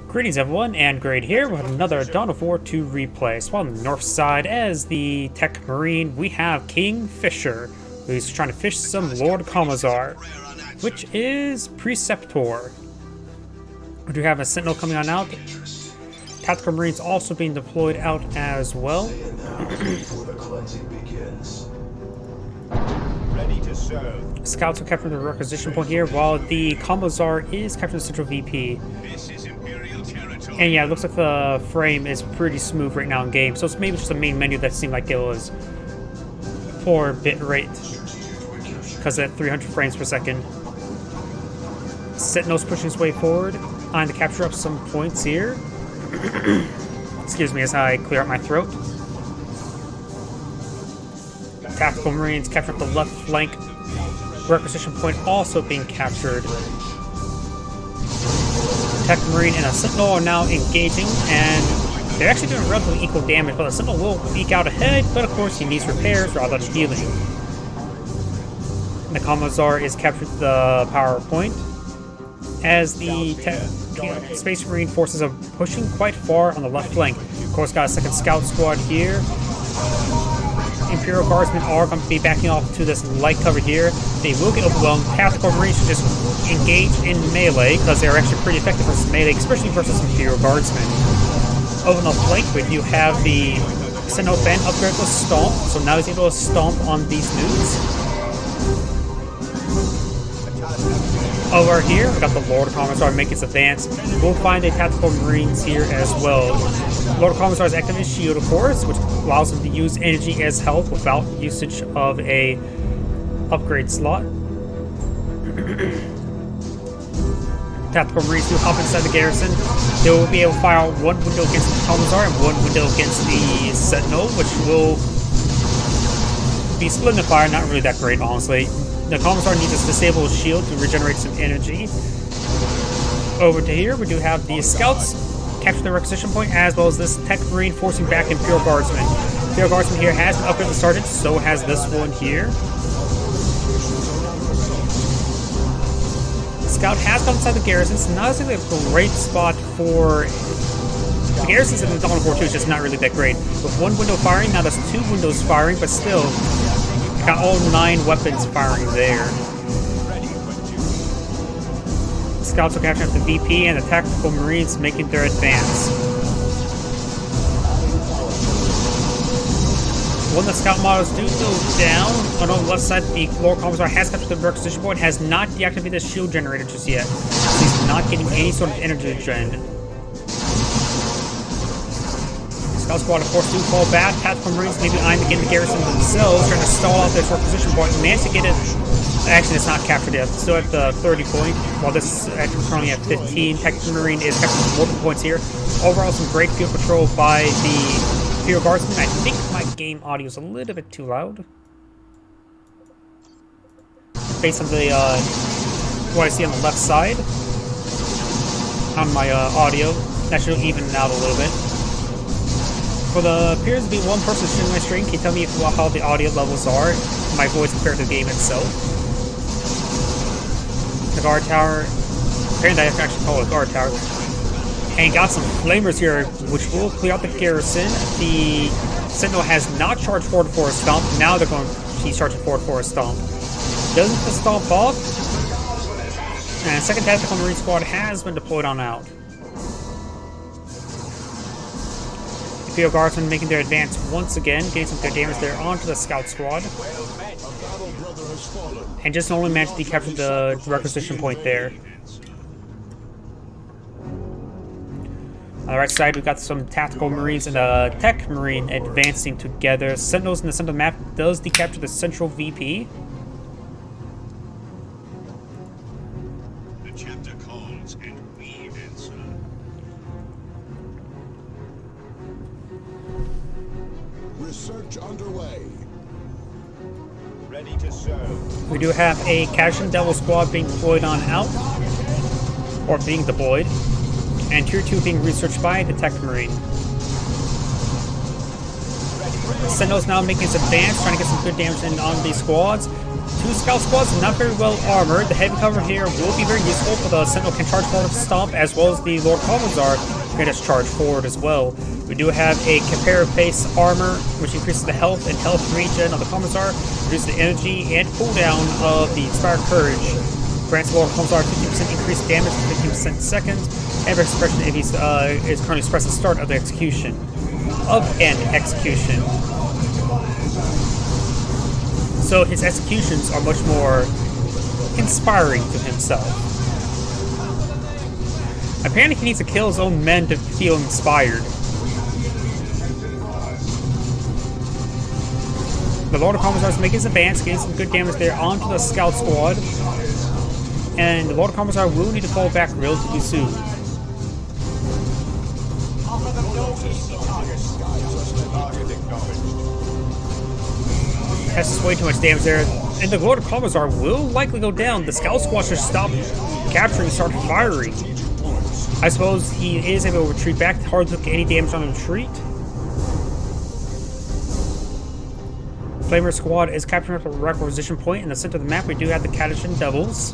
Greetings everyone, and Grade here with another Dawn of War 2 replay. So on the north side, as the Techmarine, we have Kingfisher, who's trying to fish some Lord Commissar, which is Perceptor. We do have a Sentinel coming on out. Tactical Marines also being deployed out as well. Scouts are capturing the requisition point here, while the Commissar is capturing the central VP. And yeah, it looks like the frame is pretty smooth right now in game, so it's maybe just the main menu that seemed like it was 4-bit rate, because at 300 frames per second. Sentinel's pushing his way forward, eyeing to capture up some points here. Excuse me as I clear out my throat. Tactical Marines capturing up the left flank. Requisition point also being captured. Techmarine and a Sentinel are now engaging, and they're actually doing relatively equal damage, but the Sentinel will eke out ahead, but of course he needs repairs rather than healing. The Commissar is captured the power point, as the Space Marine forces are pushing quite far on the left flank. Of course, got a second scout squad here. Imperial Guardsmen are going to be backing off to this light cover here. They will get overwhelmed. Tactical Marines should just engage in melee, because they're actually pretty effective versus melee, especially versus Imperial Guardsmen. Over on the flank, we do have the Sentinel Band upgrade with Stomp, so now he's able to stomp on these dudes. Over here, we got the Lord Commissar make its advance. We'll find the Tactical Marines here as well. Lord Commissar is active his shield, of course, which allows him to use energy as health without usage of a upgrade slot. Tactical Marines do hop inside the garrison. They will be able to fire one window against the Commissar and one window against the Sentinel, which will be splitting the fire. Not really that great, honestly. The Commissar needs to disable his shield to regenerate some energy. Over to here, we do have the Scouts capture the requisition point, as well as this Techmarine forcing back Imperial Guardsmen. Imperial Guardsman here has been upgraded to Sergeant, so has this one here. Scout has gone inside the garrison. It's not exactly a great spot for... The garrisons in the Dawn of War 2 is just not really that great. With one window firing, now there's two windows firing, but still... Got all 9 weapons firing there. Scouts are capturing the VP and the Tactical Marines making their advance. When the Scout models do go down, on the left side, the Lord Commissar has captured the requisition point, has not deactivated the shield generator just yet. So he's not getting any sort of energy gen. Scout squad, of course, do fall back. Tactical Marines maybe eyeing to get in the garrison themselves, trying to stall out this requisition point. Managed to get it. Actually, it's not captured yet. Still at the 30 point, while this is actually currently at 15. Tactical Marine is capturing multiple points here. Overall, some great field patrol by the Imperial Guardsmen. I think my game audio is a little bit too loud, based on the what I see on the left side on my audio. That should even out a little bit. For the appears to be one person streaming my stream, can you tell me how the audio levels are, my voice compared to the game itself? The guard tower, apparently I have to actually call it a guard tower. And got some flamers here, which will clear out the garrison. The Sentinel has not charged forward for a stomp. Now they're going, he's charging forward for a stomp. Doesn't the stomp off? And second Tactical Marine squad has been deployed on out. Imperial Guardsmen making their advance once again, getting some good damage there onto the Scout squad. And just only managed to capture the requisition point there. On the right side, we've got some Tactical Marines and a Techmarine advancing together. Sentinels in the center of the map does decapture the central VP. The chapter calls and we answer. Research underway. Ready to serve. We do have a Cashin Devil squad being deployed on out, or being deployed, and Tier 2 being researched by the Techmarine. Sentinel's now making his advance, trying to get some good damage in on these squads. 2 scout squads, not very well armored. The heavy cover here will be very useful, but the Sentinel can charge forward with Stomp, as well as the Lord Commissar can just charge forward as well. We do have a comparative base armor, which increases the health and health regen of the Commissar, reduces the energy and cooldown of the Inspired Courage. Grants the Lord Commissar 50% increased damage for 15% second, and for suppression if he's is currently suppressed at the start of the execution. So his executions are much more inspiring to himself. Apparently he needs to kill his own men to feel inspired. The Lord of Commissar is making his advance, getting some good damage there onto the scout squad. And the Lord of Commissar will need to fall back relatively soon. That's way too much damage there. And the Lord of Commissar will likely go down. The scout squad should stop capturing and start firing. I suppose he is able to retreat back. Hard to get any damage on the retreat. Flamer squad is capturing up a requisition point. In the center of the map, we do have the Catachan Devils.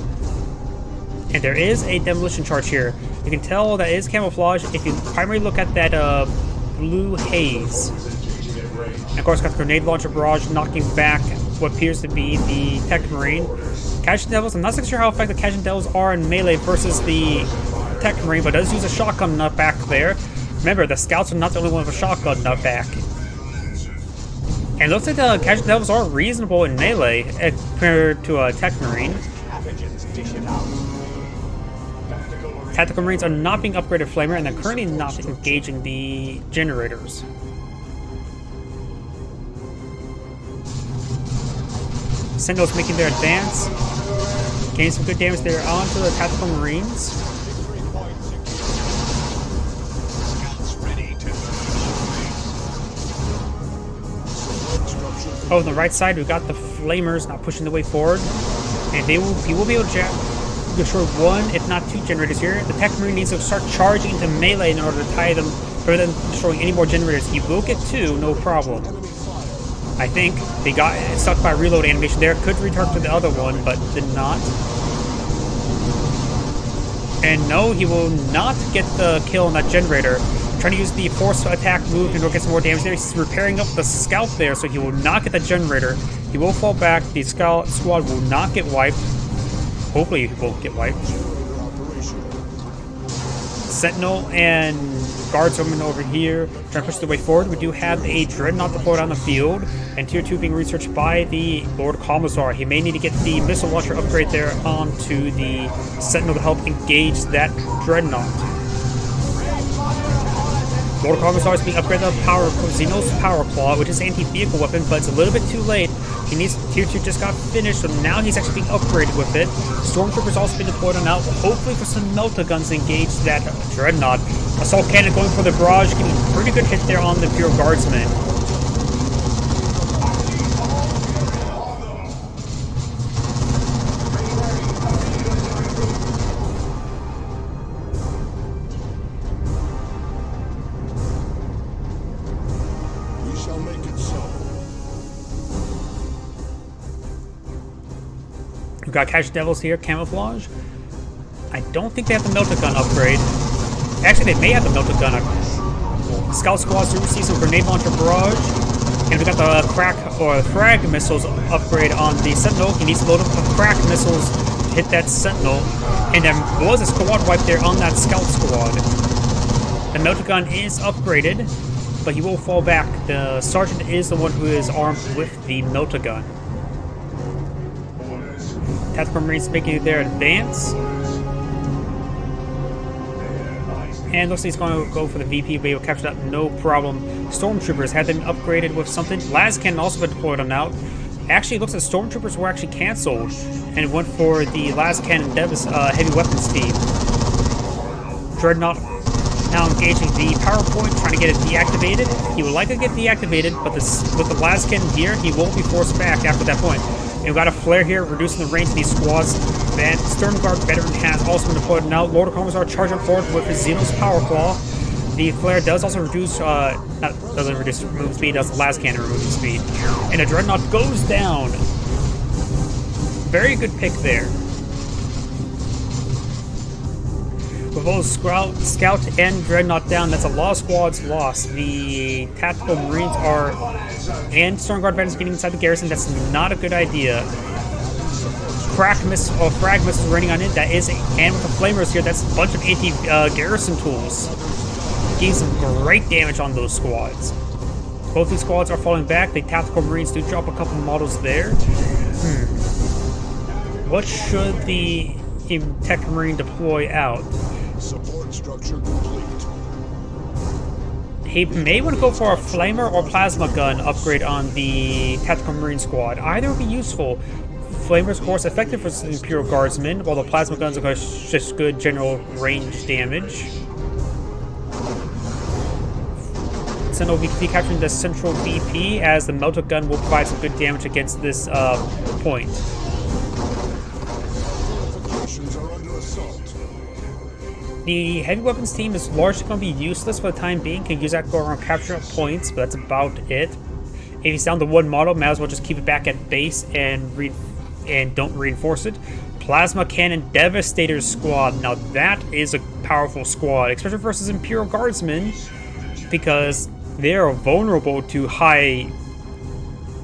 And there is a demolition charge here. You can tell that it is camouflage if you primarily look at that blue haze. And of course, got the grenade launcher barrage knocking back what appears to be the Techmarine. Catachan Devils, I'm not so sure how effective Catachan Devils are in melee versus the Techmarine, but does use a shotgun nutback there. Remember, the scouts are not the only one with a shotgun nutback. And it looks like the Catachan Devils are reasonable in melee compared to a Techmarine. Tactical Marines are not being upgraded Flamer, and they're currently not engaging the generators. Sentinels making their advance, getting some good damage there onto the Tactical Marines. Oh, on the right side, we've got the Flamers not pushing the way forward, and he will be able to destroy 1, if not 2 generators here. The Techmarine needs to start charging into melee in order to tie them, rather than destroying any more generators. He will get 2, no problem. I think they got stuck by reload animation there. Could retarget to the other one, but did not. And no, he will not get the kill on that generator. Trying to use the force attack move in order to get some more damage there. He's repairing up the scout there, so he will not get the generator. He will fall back. The scout squad will not get wiped. Hopefully he won't get wiped. Sentinel and guardswoman over here trying to push the way forward. We do have a Dreadnought deployed on the field, and Tier 2 being researched by the Lord Commissar. He may need to get the missile launcher upgrade there onto the Sentinel to help engage that Dreadnought. Lord Commissar is being upgraded with Xeno's Power Claw, which is an anti-vehicle weapon, but it's a little bit too late. He needs Tier 2 just got finished, so now he's actually being upgraded with it. Stormtrooper's also been deployed on out, hopefully for some melta guns to engage that Dreadnought. Assault Cannon going for the barrage, getting a pretty good hit there on the Imperial Guardsman. We've got Catachan Devils here, camouflage. I don't think they have the melta gun upgrade. Actually, they may have the melta gun upgrade. Scout squads do receive some grenade launcher barrage. And we got the crack or frag missiles upgrade on the Sentinel. He needs to load up the crack missiles to hit that Sentinel. And there was a squad wipe there on that scout squad. The melta gun is upgraded, but he will fall back. The sergeant is the one who is armed with the melta gun. Tactical Marines making their advance. And looks like he's going to go for the VP, be able to capture that no problem. Stormtroopers had them upgraded with something. Las Cannon also been deployed on out. Actually, it looks like Stormtroopers were actually cancelled and went for the Las Cannon Devis heavy weapons team. Dreadnought now engaging the PowerPoint, trying to get it deactivated. He would like to get deactivated, but with the Las Cannon here, he won't be forced back after that point. And we've got a flare here, reducing the range of these squads. Then Stern Guard veteran has also been deployed now. Lord of Commissar charging forward with his Xeno's Power Claw. The flare does also reduce, doesn't reduce movement speed, does the last cannon removing speed. And a Dreadnought goes down. Very good pick there. With both Scout and Dreadnought down, that's a lot of squads lost. The Tactical Marines and Storm Guard veterans getting inside the garrison. That's not a good idea. Frag missiles raining on it. That is, and with the flamers here, that's a bunch of anti-garrison tools. Getting some great damage on those squads. Both these squads are falling back. The Tactical Marines do drop a couple models there. What should the Techmarine deploy out? Support structure complete. He may want to go for a flamer or plasma gun upgrade on the Tactical Marine squad. Either would be useful. Flamers, of course, effective for Imperial Guardsmen, while the plasma guns are just good general range damage. Sentinel will be capturing the central VP, as the melter gun will provide some good damage against this point. Fortifications are under assault. The heavy weapons team is largely going to be useless for the time being. Can use that to go around capture points, but that's about it. If he's down to one model, might as well just keep it back at base and don't reinforce it. Plasma Cannon Devastator squad. Now that is a powerful squad, especially versus Imperial Guardsmen, because they are vulnerable to high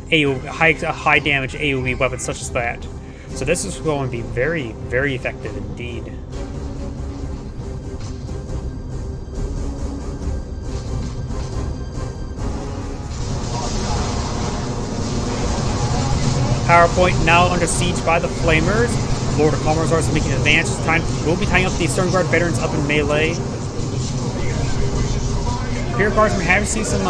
damage AoE weapons such as that. So this is going to be very, very effective indeed. PowerPoint now under siege by the Flamers. Lord of Commissar is making advances. We'll be tying up the Storm Guard veterans up in melee. Imperial Guardsmen have received some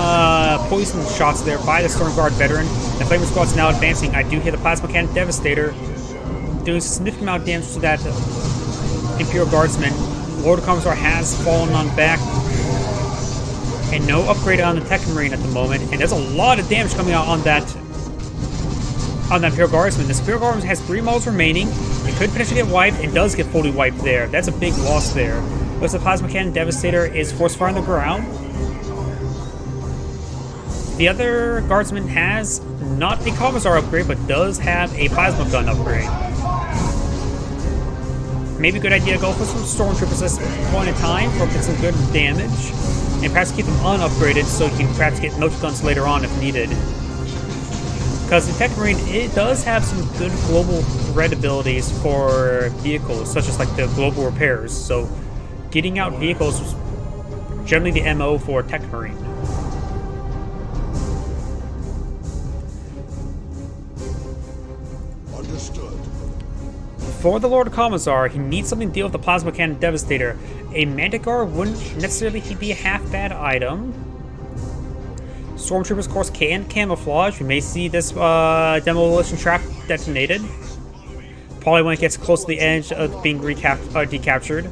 poison shots there by the Storm Guard veteran. The Flamer squad's now advancing. I do hear the Plasma Cannon Devastator doing a significant amount of damage to that Imperial Guardsman. Lord of Commissar has fallen on back. And no upgrade on the Techmarine at the moment. And there's a lot of damage coming out on that Imperial Guardsman. This Imperial Guardsman has 3 models remaining. It could potentially get wiped. It does get fully wiped there. That's a big loss there. But the Plasma Cannon Devastator is force fire on the ground. The other Guardsman has not a Commissar upgrade, but does have a Plasma Gun upgrade. Maybe a good idea to go for some Stormtroopers at this point in time for some good damage. And perhaps keep them unupgraded so you can perhaps get Melter Guns later on if needed. Because the Techmarine, it does have some good global threat abilities for vehicles, such as like the global repairs. So getting out vehicles is generally the MO for Techmarine. Understood. For the Lord of Commissar, he needs something to deal with the Plasma Cannon Devastator. A Manticore wouldn't necessarily be a half-bad item. Stormtroopers, of course, can camouflage. We may see this demolition trap detonated. Probably when it gets close to the edge of being decaptured.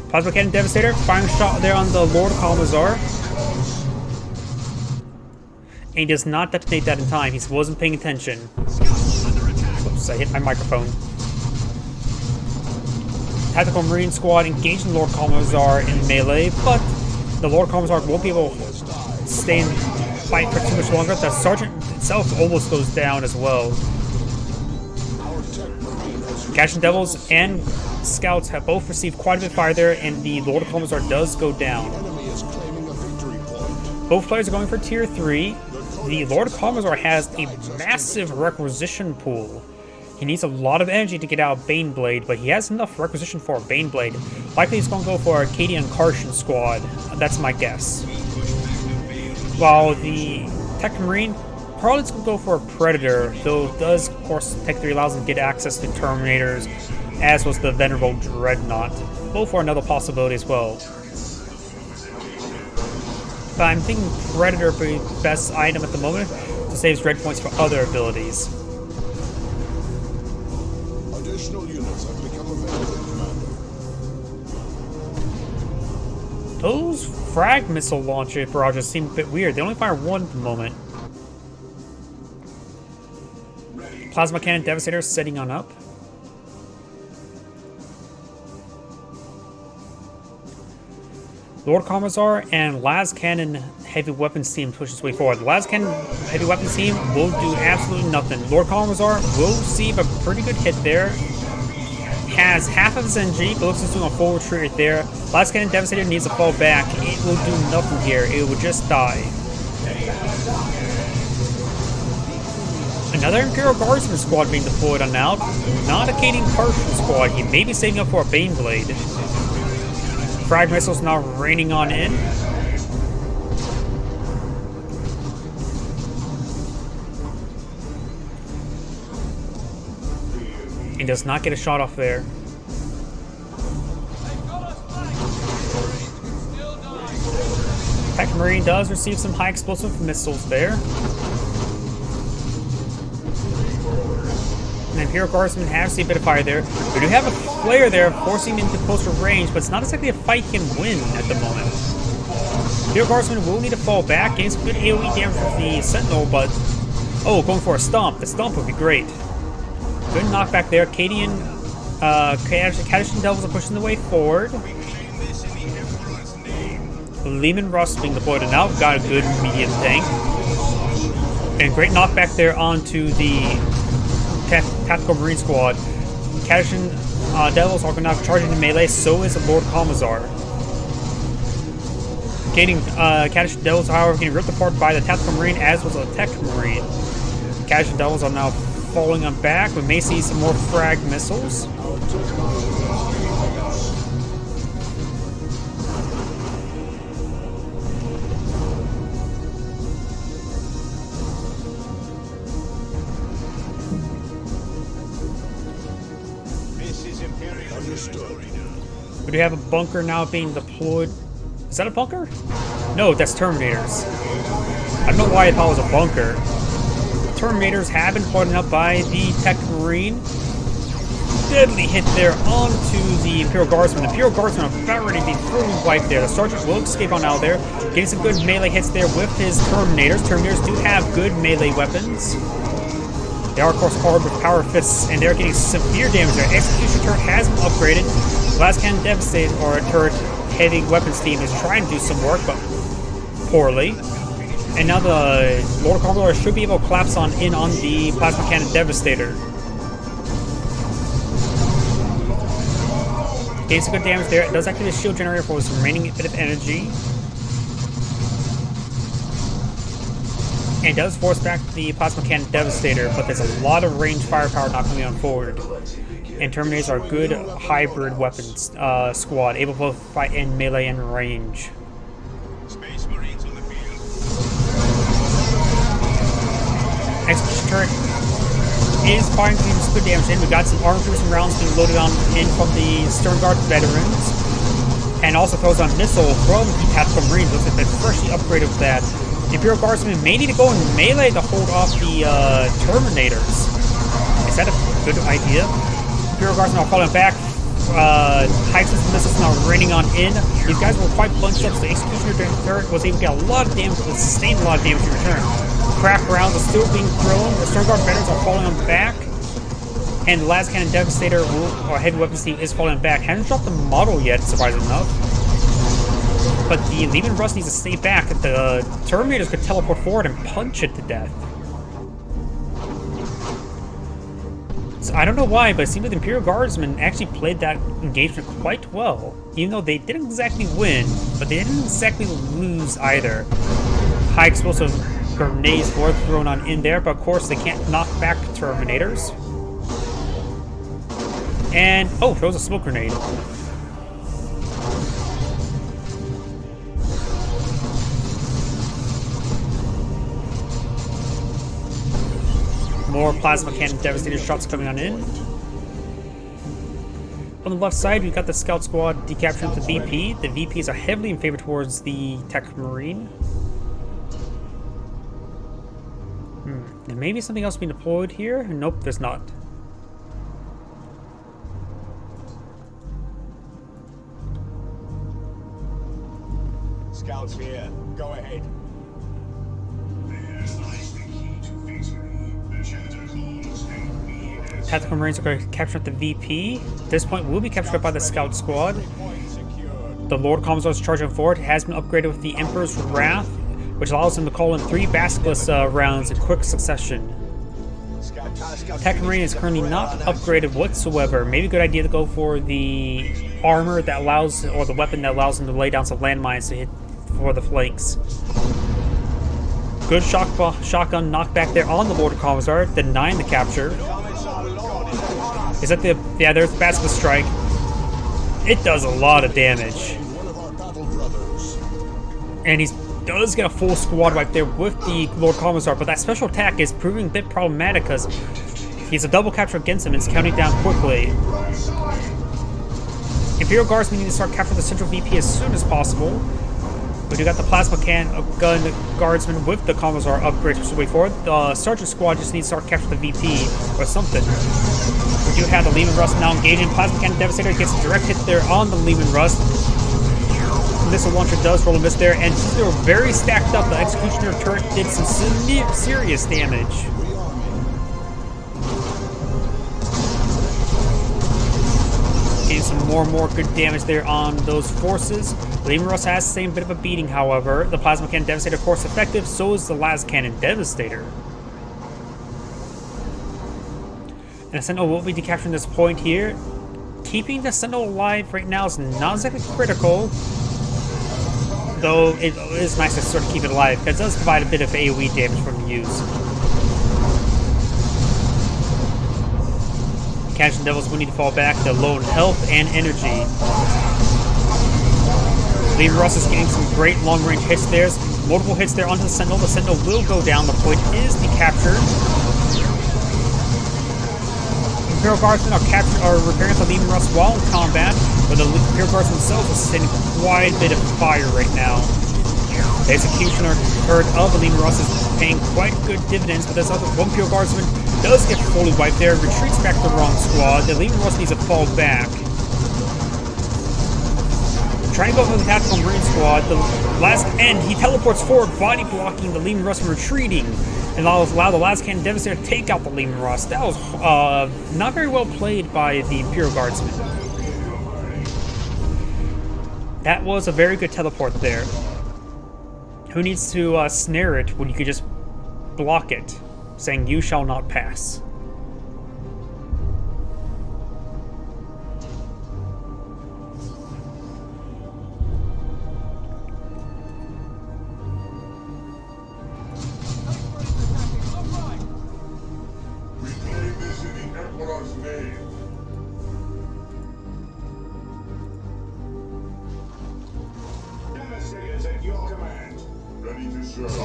Plasma Cannon Devastator, firing shot there on the Lord of Commissar. And he does not detonate that in time. He wasn't paying attention. Oops, I hit my microphone. Tactical Marine Squad engaging Lord Commissar in melee, but the Lord Commissar won't be able to stay and fight for too much longer. The Sergeant itself almost goes down as well. Gashin Devils and Scouts have both received quite a bit of fire there, and the Lord of Commissar does go down. Both players are going for tier 3. The Lord of Commissar has a massive requisition pool. He needs a lot of energy to get out of Baneblade, but he has enough requisition for a Baneblade. Likely he's going to go for a Arcadian Karshan squad. That's my guess. While the Techmarine probably is going to go for a Predator, though it does, of course, Tech 3 allows him to get access to Terminators, as was the Venerable Dreadnought. Both are another possibility as well. But I'm thinking Predator would be the best item at the moment to save Dread points for other abilities. Additional units have become available, Commander. Those frag missile launcher barrages seem a bit weird. They only fire 1 at the moment. Plasma Cannon Devastator setting on up. Lord Commissar and Las Cannon heavy weapons team push its way forward. The Las Cannon heavy weapons team will do absolutely nothing. Lord Commissar will receive a pretty good hit there. Has half of his NG, but looks like doing a full retreat right there. Las Cannon Devastator needs to fall back. It will do nothing here. It will just die. Another Imperial Guardsman squad being deployed on now. Not a Cadian Partial squad. He may be saving up for a Baneblade. Frag missiles now raining on in. He does not get a shot off there. Techmarine does receive some high explosive missiles there. And Imperial Guardsmen have seen a bit of fire there. We do have a flare there, forcing him to closer range, but it's not exactly a fight he can win at the moment. Imperial Guardsmen will need to fall back, getting some good AoE damage with the Sentinel, but... Oh, going for a stomp. The stomp would be great. Good knockback there. Cadian Devils are pushing the way forward. Lehman Russ being deployed, and now got a good medium tank. And great knockback there onto the Tactical Marine Squad. Kadishan Devils are now charging in melee, so is the Lord Commissar. Kadishan Devils, however, getting ripped apart by the Tactical Marine, as was the Techmarine. Kadishan Devils are now falling on back. We may see some more frag missiles. We do have a bunker now being deployed. Is that a bunker? No, that's Terminators. I don't know why I thought it was a bunker. Terminators have been pointed up by the Techmarine. Deadly hit there onto the Imperial Guardsman. The Imperial Guardsman are about ready to be fully wiped there. The Sergeant will escape on out there, getting some good melee hits there with his Terminators. Terminators do have good melee weapons. They are, of course, armed with power fists, and they're getting severe damage there. Execution turret has been upgraded. Las Cannon Devastate, or a turret heavy weapons team, is trying to do some work, but poorly. And now the Lord Commodore should be able to collapse in on the Plasma Cannon Devastator. Getting some good damage there. It does activate a shield generator for his remaining bit of energy. And it does force back the Plasma Cannon Devastator, but there's a lot of range firepower not coming on forward. And Terminators are a good hybrid weapons squad, able to both fight in melee and range. Space Marines on the field. Execution turret is firing some good damage in. We got some armor-piercing rounds being loaded on in from the Stern Guard veterans. And also throws on missile from the Tactical Marines. Looks like they're freshly upgraded with that. The Imperial Guardsmen may need to go in melee to hold off the Terminators. Is that a good idea? Imperial Guardsmen are falling back. High system missiles now raining on in. These guys were quite bunched up, so the Executioner turret was able to get a lot of damage, but sustained a lot of damage in return. Crack rounds are still being thrown. The Stern Guard veterans are falling on back. And the Las Cannon Devastator, or heavy weapons team, is falling back. Hasn't dropped the model yet, surprisingly enough. But the Lehman Russ needs to stay back. The Terminators could teleport forward and punch it to death. So I don't know why, but it seems like the Imperial Guardsmen actually played that engagement quite well. Even though they didn't exactly win, but they didn't exactly lose either. High explosive grenades were thrown on in there, but of course they can't knock back Terminators. And, oh, throws a smoke grenade. More Plasma Cannon Devastator shots coming on in. On the left side, we've got the Scout Squad decapturing the VP. The VPs are heavily in favor towards the Techmarine. There may be something else being deployed here. Nope, there's not. Scouts here. Go ahead. Tactical Marines are going to capture the VP. At this point, will be captured by the Scout Squad. the Lord Commissar is charging forward. It has been upgraded with the Emperor's Wrath, which allows him to call in 3 Basilisk rounds in quick succession. Techmarine is currently not upgraded whatsoever. Maybe a good idea to go for the armor that allows, or the weapon that allows him to lay down some landmines to hit for the flanks. Good shotgun knockback there on the Lord Commissar, denying the capture. Is that the... yeah, there's the Basilisk Strike. It does a lot of damage. One of our battle brothers. And he does get a full squad wipe there with the Lord Commissar, but that special attack is proving a bit problematic because he's a double capture against him and it's counting down quickly. Imperial Guardsmen need to start capturing the central VP as soon as possible. We do got the Plasma Gun Guardsmen with the Commissar upgrades pushing the way forward. The Sergeant Squad just needs to start capturing the VP or something. We do have the Lehman Rust now engaging. Plasma Cannon Devastator gets a direct hit there on the Lehman Rust. Missile Launcher does roll a miss there, and since they were very stacked up, the Executioner turret did some serious damage. Getting some more and more good damage there on those forces. Lehman Rust has the same bit of a beating, however. The Plasma Cannon Devastator, of course, effective, so is the Las Cannon Devastator. And the Sentinel will be decapturing this point here. Keeping the Sentinel alive right now is not exactly critical, though it is nice to sort of keep it alive, because it does provide a bit of AoE damage from use. Catching Devils will need to fall back to low in health and energy. Lehman Rust is getting some great long-range hits there. Multiple hits there onto the Sentinel. The Sentinel will go down. The point is decaptured. Imperial Guardsmen are repairing the Lehman Rust while in combat, but the Imperial Guardsmen themselves are sustaining quite a bit of fire right now. The Executioner turret of the Lehman Rust is paying quite good dividends, but this other one Imperial Guardsman does get fully wiped there, retreats back to the wrong squad. The Lehman Rust needs to fall back. Trying to go for the Tactical Marine Squad, the last end, he teleports forward, body blocking the Lehman Rust from retreating, and allow the Las Cannon Devastator to take out the Lehman Rust. That was not very well played by the Imperial Guardsmen. That was a very good teleport there. Who needs to snare it when you could just block it, saying you shall not pass?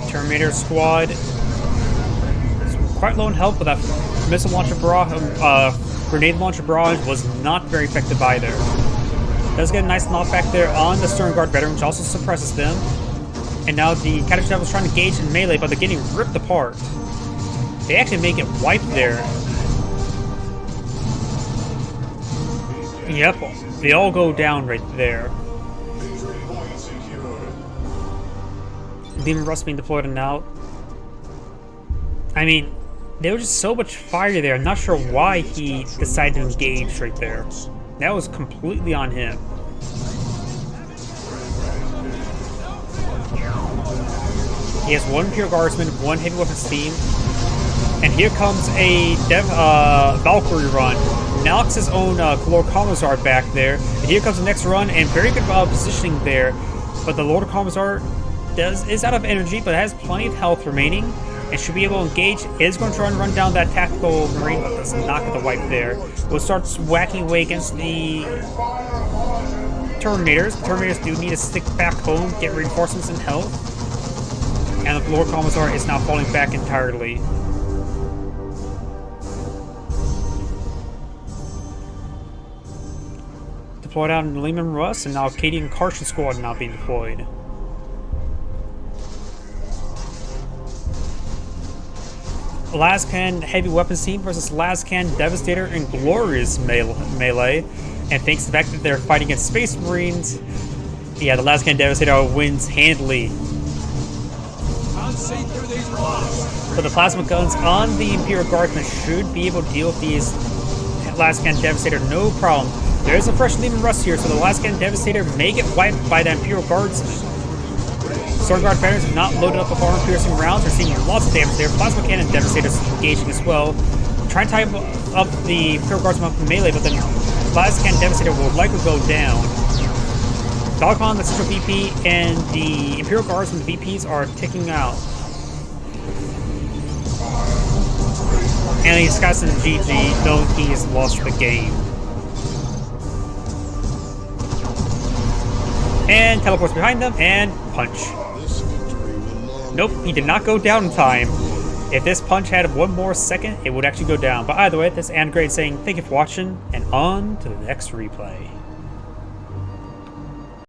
Terminator Squad is quite low in health, but that missile launcher grenade launcher barrage was not very effective either. Does get a nice knockback there on the Stern Guard veteran, which also suppresses them. And now the Cataclysm Devil's trying to engage in melee, but they're getting ripped apart. They actually make it wiped there. Yep, they all go down right there. Lehman Rust being deployed and out. I mean, there was just so much fire there. I'm not sure why he decided to engage right there. That was completely on him. He has one Pure Guardsman, one Heavy Weapons team. And here comes a Valkyrie run. Knocks his own Lord Commissar back there. And here comes the next run, and very good positioning there. But the Lord Commissar is out of energy, but has plenty of health remaining, and should be able to engage. Is going to try and run down that Tactical Marine, but does not get the wipe there. Will start whacking away against the Terminators. The Terminators do need to stick back home, get reinforcements and health. And the Lord Commissar is now falling back entirely. Deployed out in Lehman Rust, and now Acadian Carson Squad now being deployed. Lascan Heavy Weapons Team versus Lascan Devastator in glorious melee. And thanks to the fact that they're fighting against Space Marines, yeah, the Lascan Devastator wins handily. So the plasma guns on the Imperial Guardsmen should be able to deal with these Lascan Devastator no problem. There's a fresh Lehman Rust here, so the last cannon Devastator may get wiped by the Imperial Guardsman. Sword Guard veterans have not loaded up with armor-piercing rounds. They're seeing lots of damage there. Plasma Cannon Devastator's engaging as well. Trying to tie up the Imperial Guardsman up in melee, but then Plasma Cannon Devastator will likely go down. Dogcon, the Central VP, and the Imperial Guardsman VPs are ticking out. And he's got some GG, knowing he has lost the game. And teleports behind them, and punch. Nope, he did not go down in time. If this punch had one more second, it would actually go down. But either way, this is Angrade saying thank you for watching, and on to the next replay.